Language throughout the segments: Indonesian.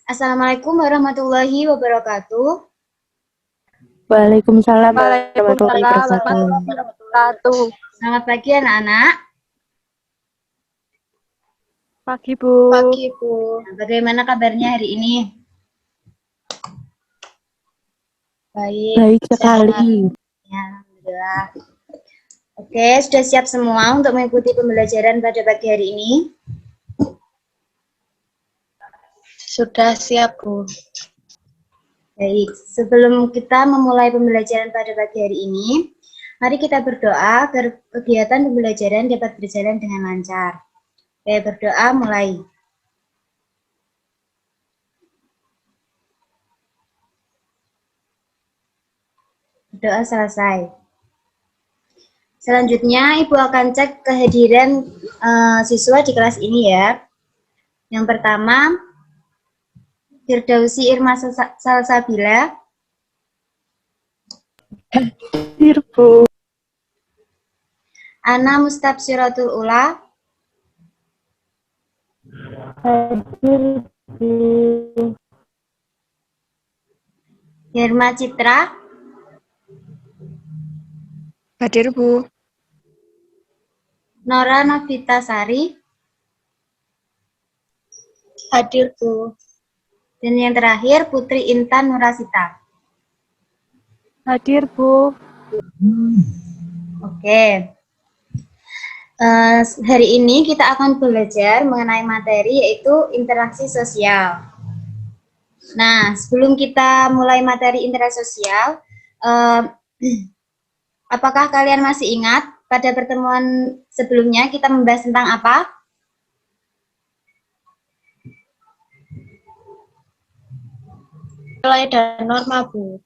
Assalamualaikum warahmatullahi wabarakatuh. Waalaikumsalam warahmatullahi Waalaikumsalam wabarakatuh. warahmatullahi wabarakatuh. Selamat pagi anak-anak. Pagi, Bu. Pagi, Bu. Nah, bagaimana kabarnya hari ini? Baik sekali. Ya, alhamdulillah. Oke, sudah siap semua untuk mengikuti pembelajaran pada pagi hari ini? Sudah siap, Bu. Baik, sebelum kita memulai pembelajaran pada pagi hari ini, mari kita berdoa agar kegiatan pembelajaran dapat berjalan dengan lancar. Oke, berdoa mulai. Berdoa selesai. Selanjutnya, Ibu akan cek kehadiran siswa di kelas ini ya. Yang pertama, Firdausi Irma Salsabila. Hadir, Bu. Ana Mustabsyiratul Ula. Hadir, Bu. Herma Citra. Hadir, Bu. Nora Novita Sari. Hadir, Bu. Dan yang terakhir, Putri Intan Nurasita. Hadir, Bu. Oke. Hari ini kita akan belajar mengenai materi yaitu interaksi sosial. Nah, sebelum kita mulai materi interaksi sosial, apakah kalian masih ingat pada pertemuan sebelumnya kita membahas tentang apa? Nilai dan norma, Bu.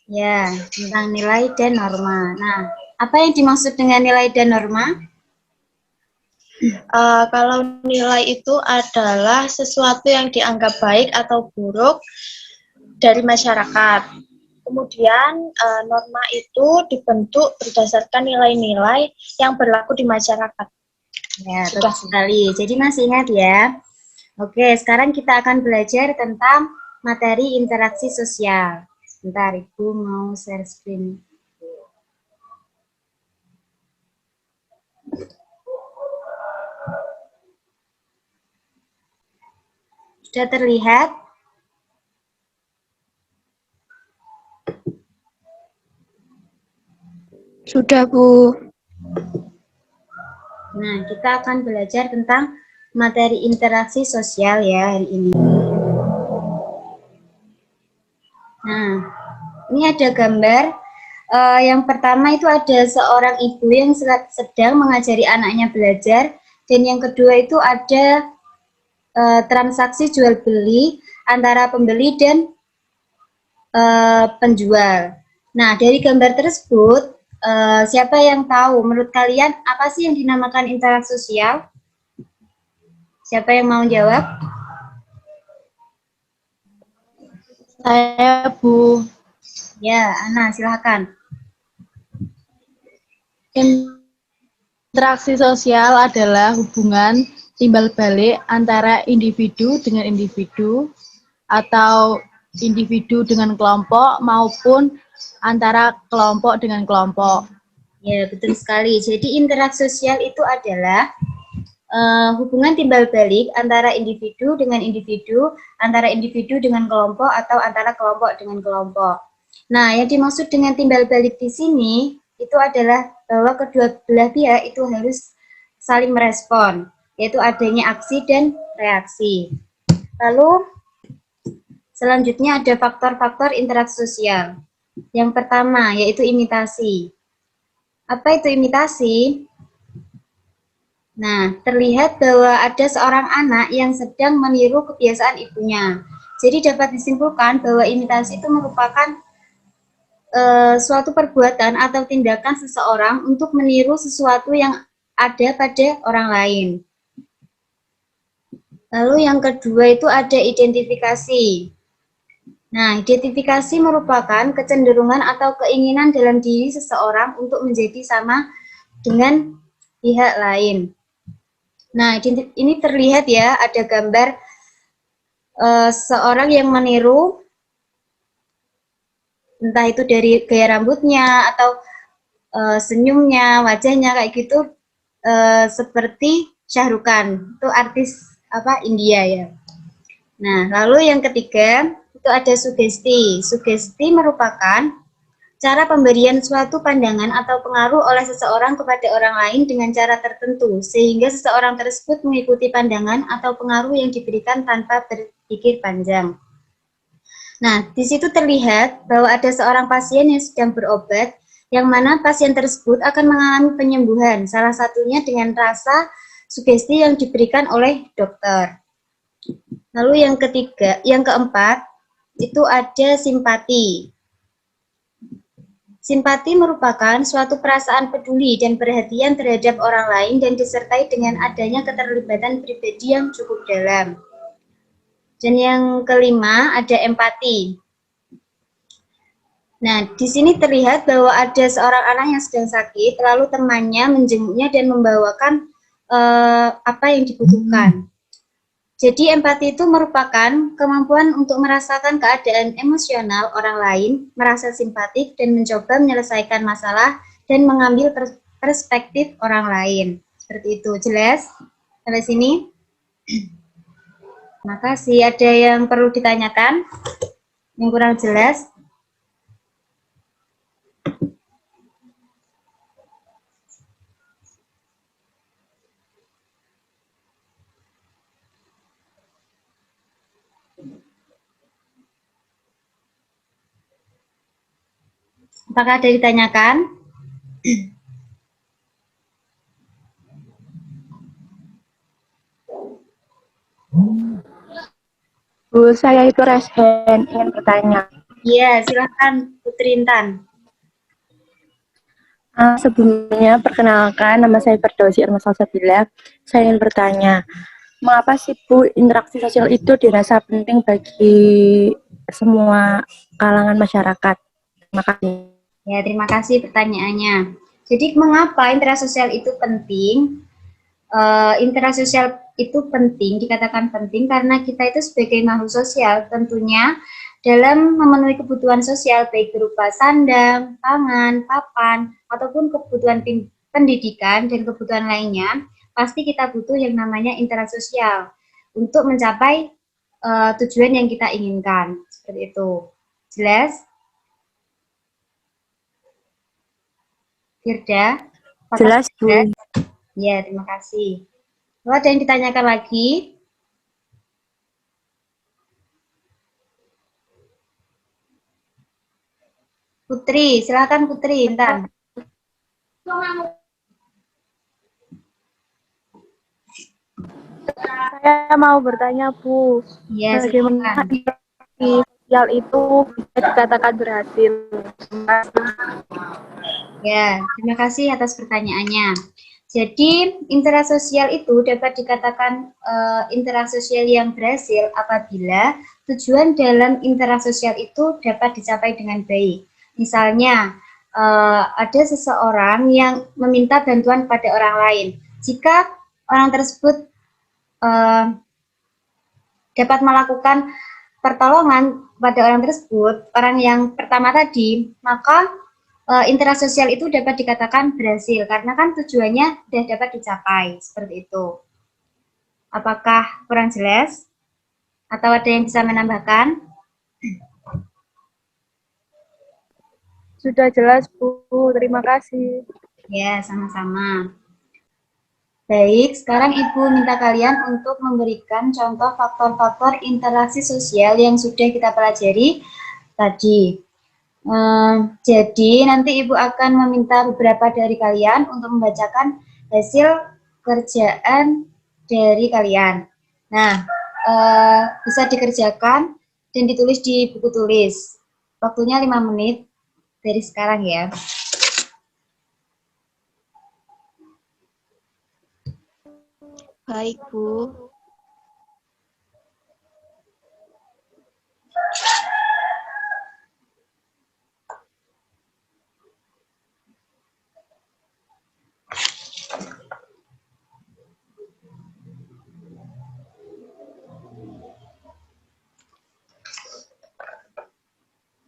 Ya, tentang nilai dan norma. Nah, apa yang dimaksud dengan nilai dan norma? Kalau nilai itu adalah sesuatu yang dianggap baik atau buruk dari masyarakat. Kemudian norma itu dibentuk berdasarkan nilai-nilai yang berlaku di masyarakat. Ya, betul sekali. Jadi masih ingat ya? Oke, sekarang kita akan belajar tentang materi interaksi sosial. Bentar, Ibu mau share screen. Sudah terlihat? Sudah, Bu. Nah, kita akan belajar tentang materi interaksi sosial ya hari ini. Nah, ini ada gambar. Yang pertama itu ada seorang ibu yang sedang mengajari anaknya belajar, dan yang kedua itu ada transaksi jual beli antara pembeli dan penjual. Nah, dari gambar tersebut, siapa yang tahu menurut kalian apa sih yang dinamakan interaksi sosial? Siapa yang mau jawab? Saya, Bu. Ya, Ana, silakan. Interaksi sosial adalah hubungan timbal balik antara individu dengan individu atau individu dengan kelompok maupun antara kelompok dengan kelompok. Ya, betul sekali. Jadi interaksi sosial itu adalah hubungan timbal balik antara individu dengan individu, antara individu dengan kelompok, atau antara kelompok dengan kelompok. Nah, yang dimaksud dengan timbal balik di sini itu adalah bahwa kedua belah pihak itu harus saling merespon, yaitu adanya aksi dan reaksi. Lalu selanjutnya ada faktor-faktor interaksi sosial. Yang pertama yaitu imitasi. Apa itu imitasi? Nah, terlihat bahwa ada seorang anak yang sedang meniru kebiasaan ibunya. Jadi dapat disimpulkan bahwa imitasi itu merupakan suatu perbuatan atau tindakan seseorang untuk meniru sesuatu yang ada pada orang lain. Lalu yang kedua itu ada identifikasi. Nah, identifikasi merupakan kecenderungan atau keinginan dalam diri seseorang untuk menjadi sama dengan pihak lain. Nah, ini terlihat ya, ada gambar seorang yang meniru, entah itu dari gaya rambutnya atau senyumnya, wajahnya kayak gitu, seperti Shah Rukh Khan, itu artis India ya. Nah, lalu yang ketiga itu ada sugesti. Sugesti merupakan cara pemberian suatu pandangan atau pengaruh oleh seseorang kepada orang lain dengan cara tertentu, sehingga seseorang tersebut mengikuti pandangan atau pengaruh yang diberikan tanpa berpikir panjang. Nah, di situ terlihat bahwa ada seorang pasien yang sedang berobat, yang mana pasien tersebut akan mengalami penyembuhan, salah satunya dengan rasa sugesti yang diberikan oleh dokter. Lalu yang keempat, itu ada simpati. Simpati merupakan suatu perasaan peduli dan perhatian terhadap orang lain dan disertai dengan adanya keterlibatan pribadi yang cukup dalam. Dan yang kelima ada empati. Nah, di sini terlihat bahwa ada seorang anak yang sedang sakit, lalu temannya menjenguknya dan membawakan apa yang dibutuhkan. Jadi empati itu merupakan kemampuan untuk merasakan keadaan emosional orang lain, merasa simpatik dan mencoba menyelesaikan masalah dan mengambil perspektif orang lain. Seperti itu, jelas? Sampai sini? Makasih. Ada yang perlu ditanyakan? Yang kurang jelas? Apakah ada yang ditanyakan? Bu, saya itu Reshen, ingin bertanya. Iya, silakan Putri Intan. Sebelumnya, perkenalkan, nama saya Firdausi Irma Salsabila. Saya ingin bertanya, mengapa sih Bu, interaksi sosial itu dirasa penting bagi semua kalangan masyarakat? Terima kasih. Ya, terima kasih pertanyaannya. Jadi, mengapa interaksi sosial itu penting? Interaksi sosial itu penting, dikatakan penting karena kita itu sebagai makhluk sosial tentunya dalam memenuhi kebutuhan sosial baik berupa sandang, pangan, papan, ataupun kebutuhan pendidikan dan kebutuhan lainnya, pasti kita butuh yang namanya interaksi sosial untuk mencapai tujuan yang kita inginkan. Seperti itu. Jelas? Firda? Jelas, Bu. Ya, terima kasih. Kalau ada yang ditanyakan lagi? Putri, silakan Putri, Intan. Saya mau bertanya, Bu. Ya, Bagaimana silakan. interaksi sosial itu bisa dikatakan berhasil? Ya, terima kasih atas pertanyaannya. Jadi, interaksi sosial itu dapat dikatakan interaksi sosial yang berhasil apabila tujuan dalam interaksi sosial itu dapat dicapai dengan baik. Misalnya, ada seseorang yang meminta bantuan pada orang lain. Jika orang tersebut dapat melakukan pertolongan pada orang tersebut, orang yang pertama tadi, maka interaksi sosial itu dapat dikatakan berhasil karena kan tujuannya sudah dapat dicapai, seperti itu. Apakah kurang jelas? Atau ada yang bisa menambahkan? Sudah jelas, Bu. Terima kasih. Ya, sama-sama. Baik, sekarang Ibu minta kalian untuk memberikan contoh faktor-faktor interaksi sosial yang sudah kita pelajari tadi. Jadi nanti Ibu akan meminta beberapa dari kalian untuk membacakan hasil kerjaan dari kalian. Nah, bisa dikerjakan dan ditulis di buku tulis. Waktunya 5 menit dari sekarang ya. Baik, Bu.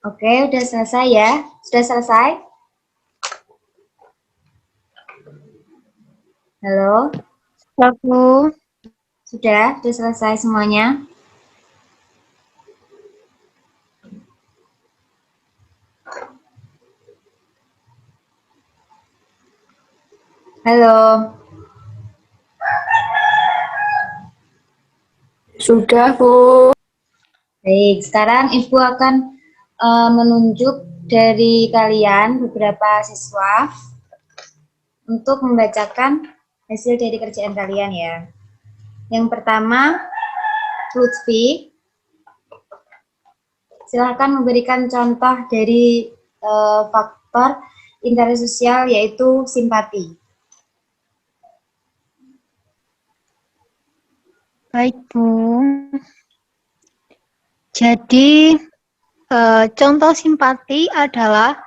Oke, udah selesai ya? Sudah selesai? Halo? Ya, Bu. Sudah selesai semuanya? Halo? Sudah, Bu. Baik, sekarang Ibu akan menunjuk dari kalian beberapa siswa untuk membacakan hasil dari kerjaan kalian ya. Yang pertama, Lutfi, silahkan memberikan contoh dari faktor interaksi sosial yaitu simpati. Baik, Bu. Jadi, contoh simpati adalah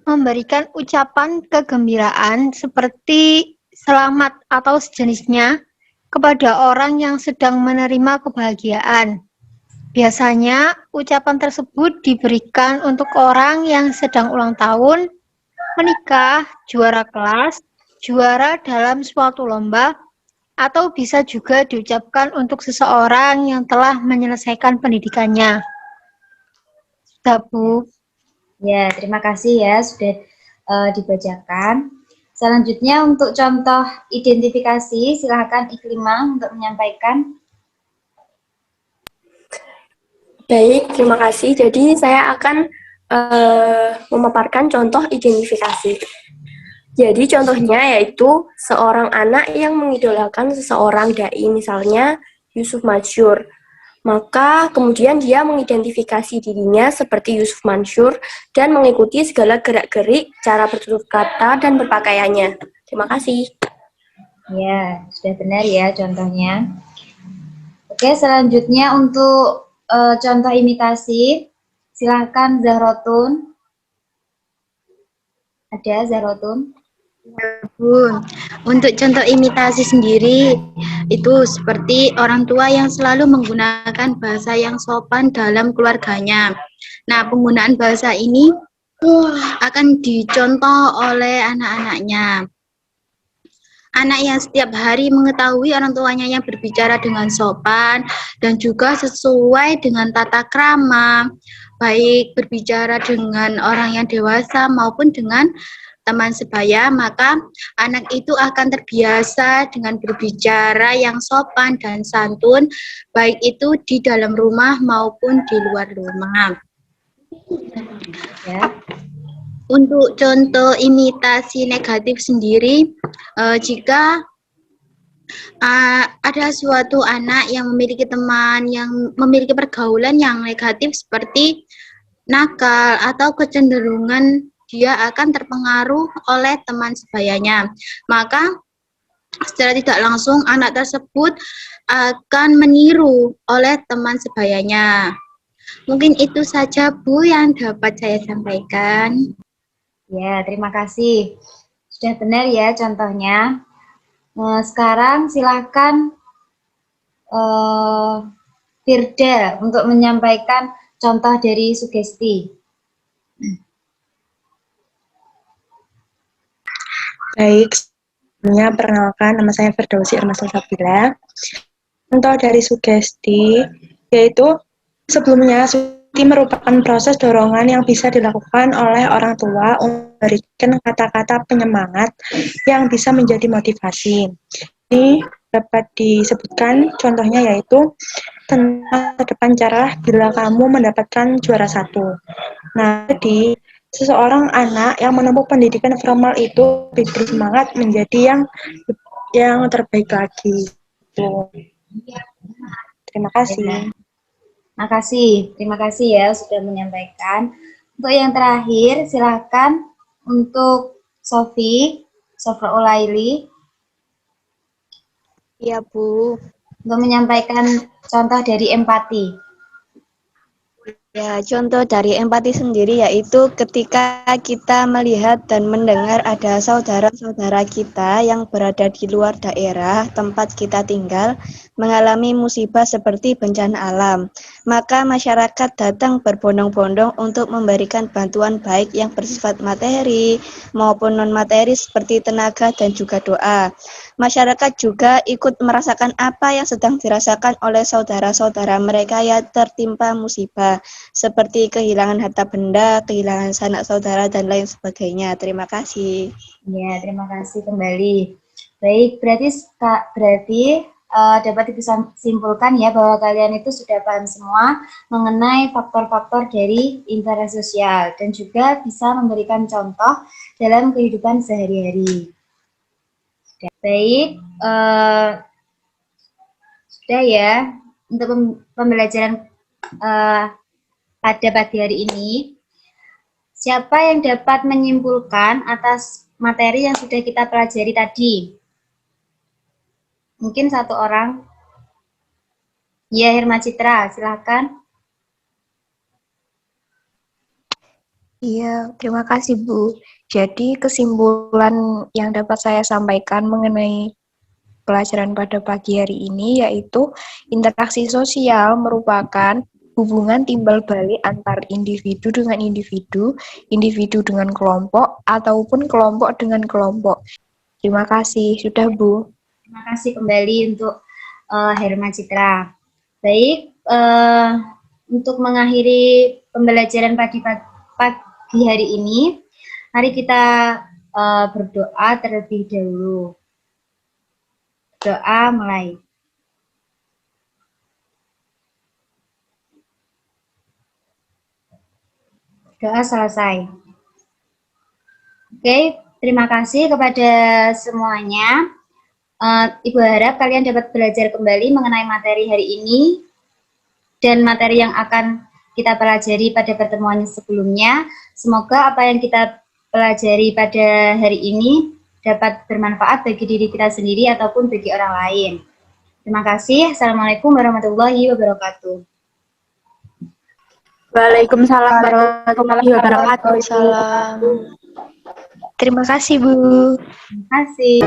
memberikan ucapan kegembiraan seperti selamat atau sejenisnya kepada orang yang sedang menerima kebahagiaan. Biasanya, ucapan tersebut diberikan untuk orang yang sedang ulang tahun, menikah, juara kelas, juara dalam suatu lomba, atau bisa juga diucapkan untuk seseorang yang telah menyelesaikan pendidikannya. Sudah, Bu. Ya, terima kasih ya sudah dibacakan. Selanjutnya untuk contoh identifikasi, silakan Iklimah untuk menyampaikan. Baik, terima kasih. Jadi saya akan memaparkan contoh identifikasi. Jadi contohnya yaitu seorang anak yang mengidolakan seseorang dai, misalnya Yusuf Mansur. Maka kemudian dia mengidentifikasi dirinya seperti Yusuf Mansur dan mengikuti segala gerak-gerik, cara bertutur kata, dan berpakaiannya. Terima kasih. Ya, sudah benar ya contohnya. Oke, selanjutnya untuk contoh imitasi, silakan Zahrotun. Ada Zahrotun? Bun, untuk contoh imitasi sendiri itu seperti orang tua yang selalu menggunakan bahasa yang sopan dalam keluarganya. Nah, penggunaan bahasa ini akan dicontoh oleh anak-anaknya. Anak yang setiap hari mengetahui orang tuanya yang berbicara dengan sopan dan juga sesuai dengan tata krama, baik berbicara dengan orang yang dewasa maupun dengan teman sebaya, maka anak itu akan terbiasa dengan berbicara yang sopan dan santun, baik itu di dalam rumah maupun di luar rumah. Ya. Untuk contoh imitasi negatif sendiri, jika ada suatu anak yang memiliki teman yang memiliki pergaulan yang negatif seperti nakal atau kecenderungan dia akan terpengaruh oleh teman sebayanya, maka secara tidak langsung anak tersebut akan meniru oleh teman sebayanya. Mungkin itu saja, Bu, yang dapat saya sampaikan. Ya, terima kasih. Sudah benar ya contohnya. Sekarang silakan Firda untuk menyampaikan contoh dari sugesti. Baik, sebelumnya perkenalkan nama saya Firdausi Irma Salsabila. Contoh dari sugesti yaitu sebelumnya sugesti merupakan proses dorongan yang bisa dilakukan oleh orang tua untuk memberikan kata-kata penyemangat yang bisa menjadi motivasi. Ini dapat disebutkan contohnya yaitu tentang depan cerah bila kamu mendapatkan juara 1. Nah, jadi seseorang anak yang menempuh pendidikan formal itu lebih bersemangat menjadi yang terbaik lagi. Terima kasih. Terima kasih ya sudah menyampaikan. Untuk yang terakhir, silakan untuk Sofra Ulaili. Iya, Bu. Untuk menyampaikan contoh dari empati. Ya, contoh dari empati sendiri yaitu ketika kita melihat dan mendengar ada saudara-saudara kita yang berada di luar daerah tempat kita tinggal mengalami musibah seperti bencana alam. maka masyarakat datang berbondong-bondong untuk memberikan bantuan baik yang bersifat materi maupun non-materi seperti tenaga dan juga doa. Masyarakat juga ikut merasakan apa yang sedang dirasakan oleh saudara-saudara mereka yang tertimpa musibah, seperti kehilangan harta benda, kehilangan sanak saudara, dan lain sebagainya. Terima kasih. Ya, terima kasih kembali. Baik, berarti dapat disimpulkan ya bahwa kalian itu sudah paham semua mengenai faktor-faktor dari interaksi sosial dan juga bisa memberikan contoh dalam kehidupan sehari-hari. Baik, sudah ya untuk pembelajaran pada pagi hari ini. Siapa yang dapat menyimpulkan atas materi yang sudah kita pelajari tadi? Mungkin satu orang. Ya, Herma Citra, silakan. Iya, terima kasih Bu. Jadi kesimpulan yang dapat saya sampaikan mengenai pelajaran pada pagi hari ini yaitu interaksi sosial merupakan hubungan timbal balik antar individu dengan individu, individu dengan kelompok, ataupun kelompok dengan kelompok. Terima kasih. Sudah Bu. Terima kasih kembali untuk Herma Citra. Baik, untuk mengakhiri pembelajaran pagi hari ini, mari kita berdoa terlebih dahulu. Doa mulai. Doa selesai. Oke, terima kasih kepada semuanya. Ibu harap kalian dapat belajar kembali mengenai materi hari ini dan materi yang akan kita pelajari pada pertemuan sebelumnya. Semoga apa yang kita pelajari pada hari ini dapat bermanfaat bagi diri kita sendiri ataupun bagi orang lain. Terima kasih. Assalamualaikum warahmatullahi wabarakatuh. Waalaikumsalam warahmatullahi wabarakatuh. Terima kasih Bu. Terima kasih.